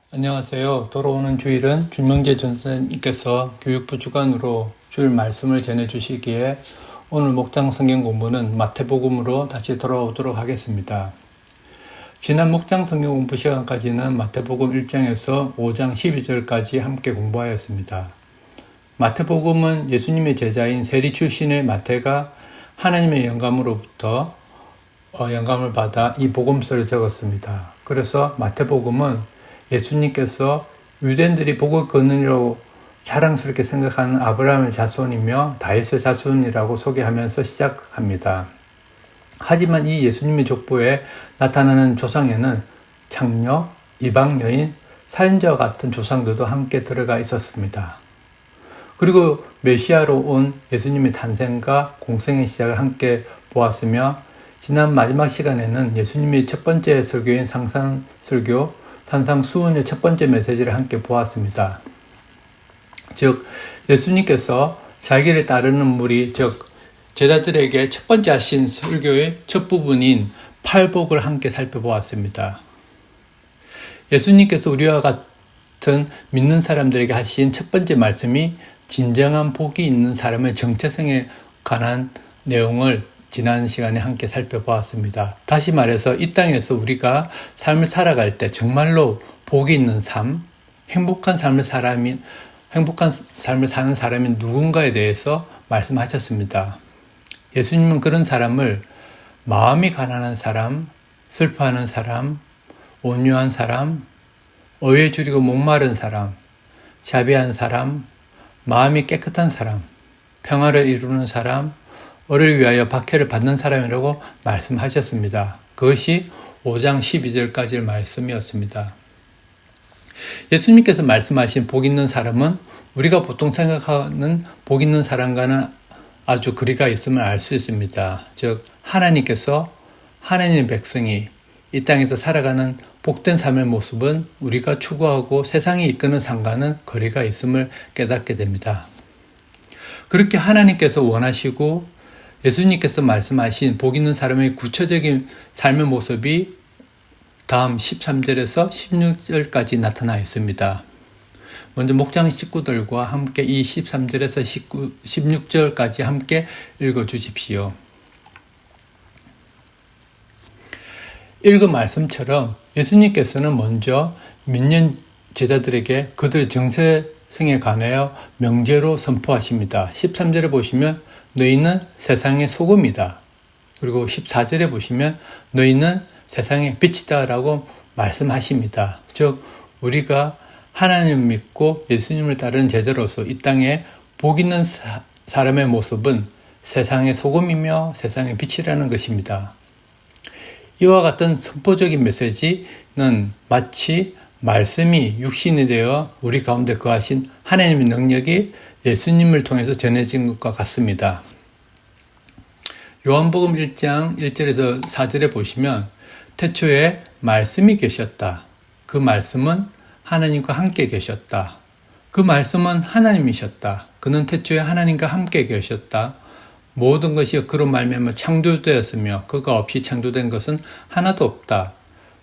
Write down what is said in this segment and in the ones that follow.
안녕하세요. 돌아오는 주일은 준명재 전사님께서 교육부 주관으로 주일 말씀을 전해주시기에 오늘 목장 성경 공부는 마태복음으로 다시 돌아오도록 하겠습니다. 지난 목장 성경 공부 시간까지는 마태복음 1장에서 5장 12절까지 함께 공부하였습니다. 마태복음은 예수님의 제자인 세리 출신의 마태가 하나님의 영감으로부터 영감을 받아 이 복음서를 적었습니다. 그래서 마태복음은 예수님께서 유대인들이 복을 거느리라고 자랑스럽게 생각하는 아브라함의 자손이며 다윗의 자손이라고 소개하면서 시작합니다. 하지만 이 예수님의 족보에 나타나는 조상에는 창녀, 이방 여인, 살인자와 같은 조상들도 함께 들어가 있었습니다. 그리고 메시아로 온 예수님의 탄생과 공생의 시작을 함께 보았으며 지난 마지막 시간에는 예수님의 첫 번째 설교인 상상설교, 산상수훈의 첫 번째 메시지를 함께 보았습니다. 즉 예수님께서 자기를 따르는 무리, 즉 제자들에게 첫 번째 하신 설교의 첫 부분인 팔복을 함께 살펴보았습니다. 예수님께서 우리와 같은 믿는 사람들에게 하신 첫 번째 말씀이 진정한 복이 있는 사람의 정체성에 관한 내용을 지난 시간에 함께 살펴보았습니다. 다시 말해서 이 땅에서 우리가 삶을 살아갈 때 정말로 복이 있는 삶, 행복한 삶을 사는 사람이 누군가에 대해서 말씀하셨습니다. 예수님은 그런 사람을 마음이 가난한 사람, 슬퍼하는 사람, 온유한 사람, 어에 줄이고 목마른 사람, 자비한 사람, 마음이 깨끗한 사람, 평화를 이루는 사람, 을을 위하여 박해를 받는 사람이라고 말씀하셨습니다. 그것이 5장 12절까지의 말씀이었습니다. 예수님께서 말씀하신 복 있는 사람은 우리가 보통 생각하는 복 있는 사람과는 아주 거리가 있음을 알 수 있습니다. 즉 하나님께서 하나님의 백성이 이 땅에서 살아가는 복된 삶의 모습은 우리가 추구하고 세상이 이끄는 삶과는 거리가 있음을 깨닫게 됩니다. 그렇게 하나님께서 원하시고 예수님께서 말씀하신 복 있는 사람의 구체적인 삶의 모습이 다음 13절에서 16절까지 나타나 있습니다. 먼저 목장 식구들과 함께 이 13절에서 16절까지 함께 읽어주십시오. 읽은 말씀처럼 예수님께서는 먼저 믿는 제자들에게 그들의 정체성에 관하여 명제로 선포하십니다. 13절에 보시면 너희는 세상의 소금이다. 그리고 14절에 보시면 너희는 세상의 빛이다 라고 말씀하십니다. 즉 우리가 하나님을 믿고 예수님을 따르는 제자로서 이 땅에 복 있는 사람의 모습은 세상의 소금이며 세상의 빛이라는 것입니다. 이와 같은 선포적인 메시지는 마치 말씀이 육신이 되어 우리 가운데 거하신 하나님의 능력이 예수님을 통해서 전해진 것과 같습니다. 요한복음 1장 1절에서 4절에 보시면 태초에 말씀이 계셨다. 그 말씀은 하나님과 함께 계셨다. 그 말씀은 하나님이셨다. 그는 태초에 하나님과 함께 계셨다. 모든 것이 그로 말미암아 창조되었으며 그가 없이 창조된 것은 하나도 없다.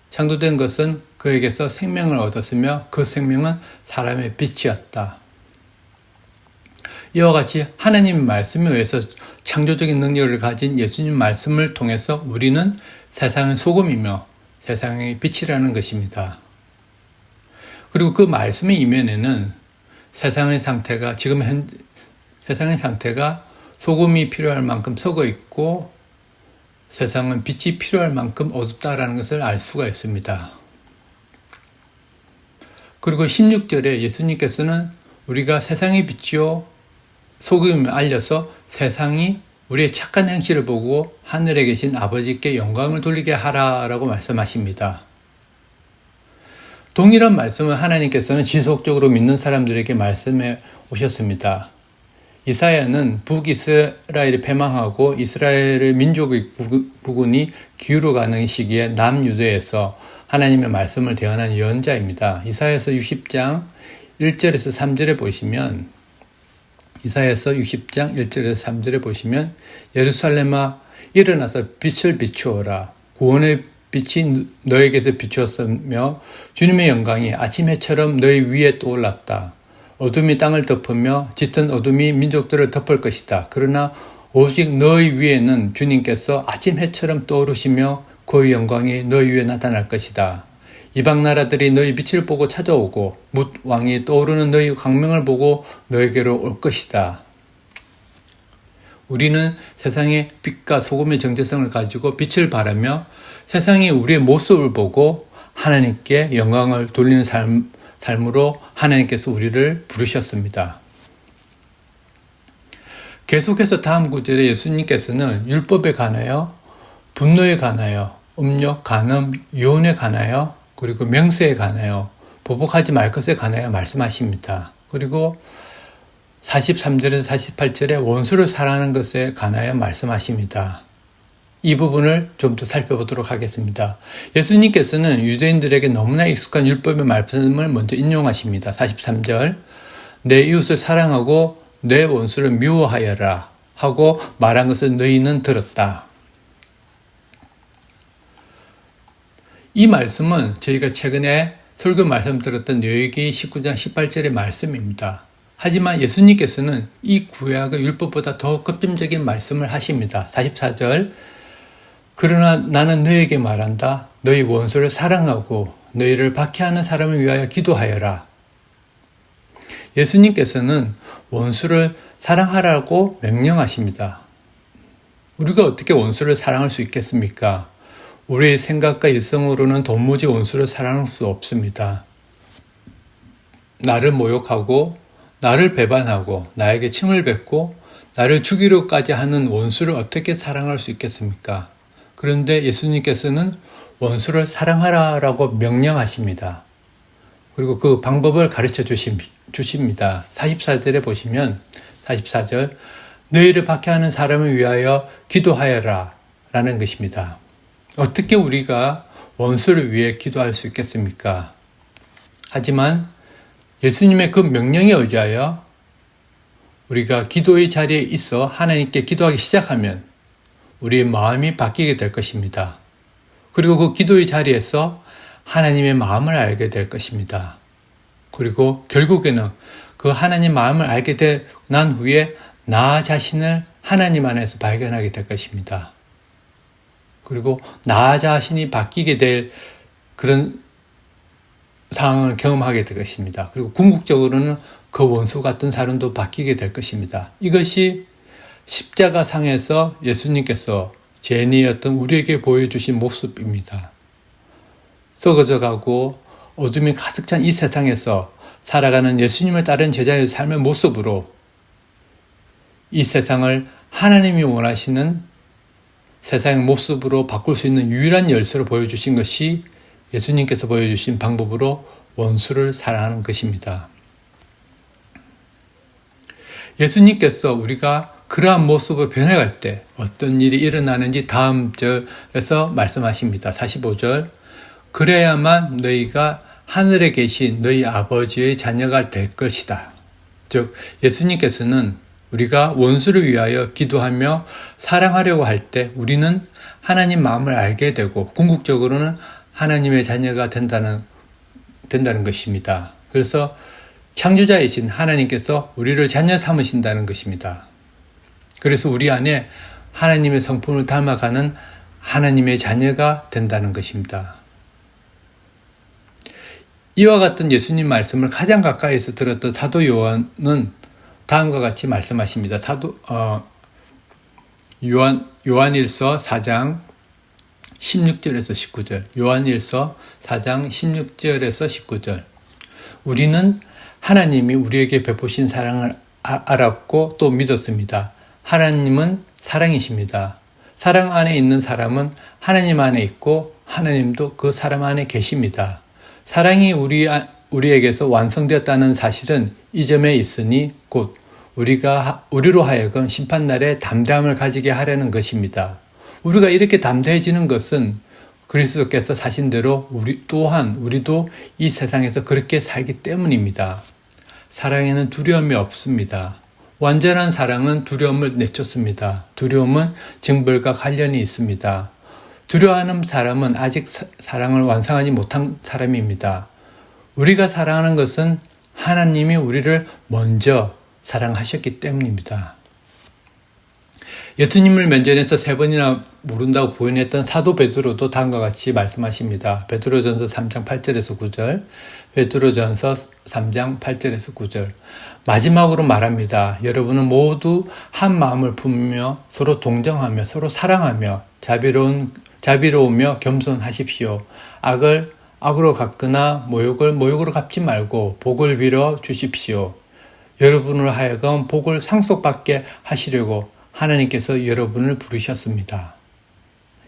창조된 것은 그에게서 생명을 얻었으며 그 생명은 사람의 빛이었다. 이와 같이 하나님의 말씀에 의해서 창조적인 능력을 가진 예수님 말씀을 통해서 우리는 세상의 소금이며 세상의 빛이라는 것입니다. 그리고 그 말씀의 이면에는 세상의 상태가 소금이 필요할 만큼 썩어 있고 세상은 빛이 필요할 만큼 어둡다라는 것을 알 수가 있습니다. 그리고 16절에 예수님께서는 우리가 세상의 빛이요 소금을 알려서 세상이 우리의 착한 행실을 보고 하늘에 계신 아버지께 영광을 돌리게 하라라고 말씀하십니다. 동일한 말씀을 하나님께서는 지속적으로 믿는 사람들에게 말씀해 오셨습니다. 이사야는 북이스라엘이 패망하고 이스라엘의 민족의 부군이 기울어가는 시기에 남유대에서 하나님의 말씀을 대언한 예언자입니다. 이사야서 60장 1절에서 3절에 보시면 이사야서 60장 1절에서 3절에 보시면 예루살렘아 일어나서 빛을 비추어라. 구원의 빛이 너에게서 비추었으며 주님의 영광이 아침 해처럼 너희 위에 떠올랐다. 어둠이 땅을 덮으며 짙은 어둠이 민족들을 덮을 것이다. 그러나 오직 너희 위에는 주님께서 아침 해처럼 떠오르시며 그의 영광이 너희 위에 나타날 것이다. 이방 나라들이 너희 빛을 보고 찾아오고 뭇 왕이 떠오르는 너희 광명을 보고 너에게로 올 것이다. 우리는 세상의 빛과 소금의 정체성을 가지고 빛을 발하며 세상이 우리의 모습을 보고 하나님께 영광을 돌리는 삶으로 하나님께서 우리를 부르셨습니다. 계속해서 다음 구절에 예수님께서는 율법에 관하여, 분노에 관하여, 음욕, 간음, 이혼에 관하여, 그리고 명세에 관하여, 보복하지 말 것에 관하여 말씀하십니다. 그리고 43절에서 48절에 원수를 사랑하는 것에 관하여 말씀하십니다. 이 부분을 좀 더 살펴보도록 하겠습니다. 예수님께서는 유대인들에게 너무나 익숙한 율법의 말씀을 먼저 인용하십니다. 43절, 내 이웃을 사랑하고 내 원수를 미워하여라 하고 말한 것을 너희는 들었다. 이 말씀은 저희가 최근에 설교 말씀 들었던 려위기 19장 18절의 말씀입니다. 하지만 예수님께서는 이 구약의 율법보다 더 급진적인 말씀을 하십니다. 44절, 그러나 나는 너에게 말한다. 너희 원수를 사랑하고 너희를 박해하는 사람을 위하여 기도하여라. 예수님께서는 원수를 사랑하라고 명령하십니다. 우리가 어떻게 원수를 사랑할 수 있겠습니까? 우리의 생각과 이성으로는 도무지 원수를 사랑할 수 없습니다. 나를 모욕하고 나를 배반하고 나에게 침을 뱉고 나를 죽이려까지 하는 원수를 어떻게 사랑할 수 있겠습니까? 그런데 예수님께서는 원수를 사랑하라고 명령하십니다. 그리고 그 방법을 가르쳐 주십니다. 44절에 보시면 44절, 너희를 박해하는 사람을 위하여 기도하여라 라는 것입니다. 어떻게 우리가 원수를 위해 기도할 수 있겠습니까? 하지만 예수님의 그 명령에 의지하여 우리가 기도의 자리에 있어 하나님께 기도하기 시작하면 우리의 마음이 바뀌게 될 것입니다. 그리고 그 기도의 자리에서 하나님의 마음을 알게 될 것입니다. 그리고 결국에는 그 하나님 마음을 알게 난 후에 나 자신을 하나님 안에서 발견하게 될 것입니다. 그리고 나 자신이 바뀌게 될 그런 상황을 경험하게 될 것입니다. 그리고 궁극적으로는 그 원수 같은 사람도 바뀌게 될 것입니다. 이것이 십자가 상에서 예수님께서 죄인이었던 우리에게 보여주신 모습입니다. 썩어져 가고 어둠이 가득 찬 이 세상에서 살아가는 예수님을 따른 제자의 삶의 모습으로 이 세상을 하나님이 원하시는 세상의 모습으로 바꿀 수 있는 유일한 열쇠로 보여주신 것이 예수님께서 보여주신 방법으로 원수를 사랑하는 것입니다. 예수님께서 우리가 그러한 모습을 변해갈 때 어떤 일이 일어나는지 다음 절에서 말씀하십니다. 45절, 그래야만 너희가 하늘에 계신 너희 아버지의 자녀가 될 것이다. 즉 예수님께서는 우리가 원수를 위하여 기도하며 사랑하려고 할 때 우리는 하나님 마음을 알게 되고 궁극적으로는 하나님의 자녀가 된다는 것입니다. 그래서 창조자이신 하나님께서 우리를 자녀 삼으신다는 것입니다. 그래서 우리 안에 하나님의 성품을 닮아가는 하나님의 자녀가 된다는 것입니다. 이와 같은 예수님 말씀을 가장 가까이에서 들었던 사도 요한은 다음과 같이 말씀하십니다. 요한일서 4장 16절에서 19절. 요한일서 4장 16절에서 19절. 우리는 하나님이 우리에게 베푸신 사랑을 알았고 또 믿었습니다. 하나님은 사랑이십니다. 사랑 안에 있는 사람은 하나님 안에 있고 하나님도 그 사람 안에 계십니다. 사랑이 우리에게서 완성되었다는 사실은 이 점에 있으니 곧 우리로 하여금 심판날에 담대함을 가지게 하려는 것입니다. 우리가 이렇게 담대해지는 것은 그리스도께서 사신 대로 우리도 이 세상에서 그렇게 살기 때문입니다. 사랑에는 두려움이 없습니다. 완전한 사랑은 두려움을 내쫓습니다. 두려움은 징벌과 관련이 있습니다. 두려워하는 사람은 아직 사랑을 완성하지 못한 사람입니다. 우리가 사랑하는 것은 하나님이 우리를 먼저 사랑하셨기 때문입니다. 예수님을 면전에서 3번이나 모른다고 부인했던 사도 베드로도 다음과 같이 말씀하십니다. 베드로전서 3장 8절에서 9절, 베드로전서 3장 8절에서 9절. 마지막으로 말합니다. 여러분은 모두 한 마음을 품으며 서로 동정하며 서로 사랑하며 자비로우며 겸손하십시오. 악을 악으로 갚거나 모욕을 모욕으로 갚지 말고 복을 빌어 주십시오. 여러분으로 하여금 복을 상속받게 하시려고 하나님께서 여러분을 부르셨습니다.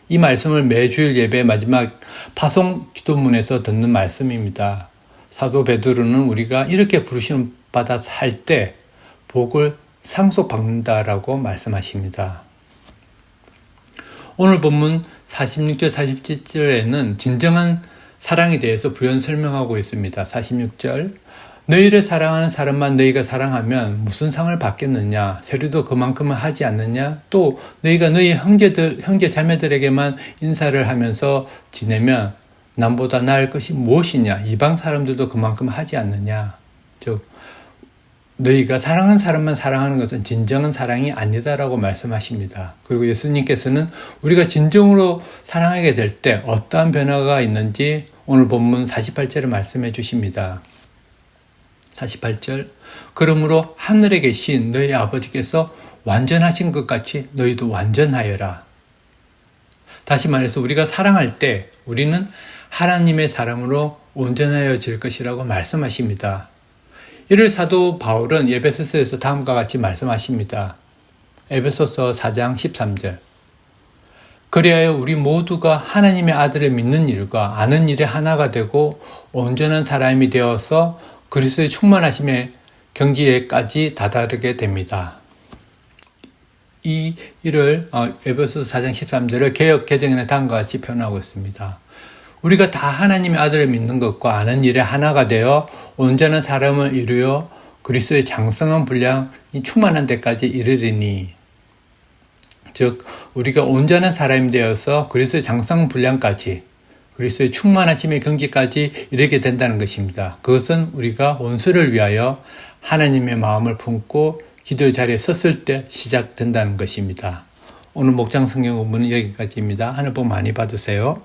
이 말씀을 매주일 예배 마지막 파송 기도문에서 듣는 말씀입니다. 사도 베드로는 우리가 이렇게 부르심 받아 살 때 복을 상속받는다라고 말씀하십니다. 오늘 본문 46절 47절에는 진정한 사랑에 대해서 부연 설명하고 있습니다. 46절 너희를 사랑하는 사람만 너희가 사랑하면 무슨 상을 받겠느냐? 세리도 그만큼은 하지 않느냐? 또 너희가 너희 형제 자매들에게만 인사를 하면서 지내면 남보다 나을 것이 무엇이냐? 이방 사람들도 그만큼 하지 않느냐? 즉 너희가 사랑하는 사람만 사랑하는 것은 진정한 사랑이 아니다라고 말씀하십니다. 그리고 예수님께서는 우리가 진정으로 사랑하게 될 때 어떠한 변화가 있는지 오늘 본문 48절을 말씀해 주십니다. 48절 그러므로 하늘에 계신 너희 아버지께서 완전하신 것 같이 너희도 완전하여라. 다시 말해서 우리가 사랑할 때 우리는 하나님의 사랑으로 온전하여질 것이라고 말씀하십니다. 이를 사도 바울은 에베소서에서 다음과 같이 말씀하십니다. 에베소서 4장 13절 그리하여 우리 모두가 하나님의 아들을 믿는 일과 아는 일에 하나가 되고 온전한 사람이 되어서 그리스도의 충만하심의 경지에까지 다다르게 됩니다. 이를 에베소서 4장 13절을 개역 개정에 다음과 같이 표현하고 있습니다. 우리가 다 하나님의 아들을 믿는 것과 아는 일에 하나가 되어 온전한 사람을 이루어 그리스도의 장성한 분량이 충만한 데까지 이르리니 즉 우리가 온전한 사람이 되어서 그리스도의 장성한 분량까지 그리스도의 충만하심의 경지까지 이르게 된다는 것입니다. 그것은 우리가 원수를 위하여 하나님의 마음을 품고 기도의 자리에 섰을 때 시작된다는 것입니다. 오늘 목장 성경 본문은 여기까지입니다. 하늘 복 많이 받으세요.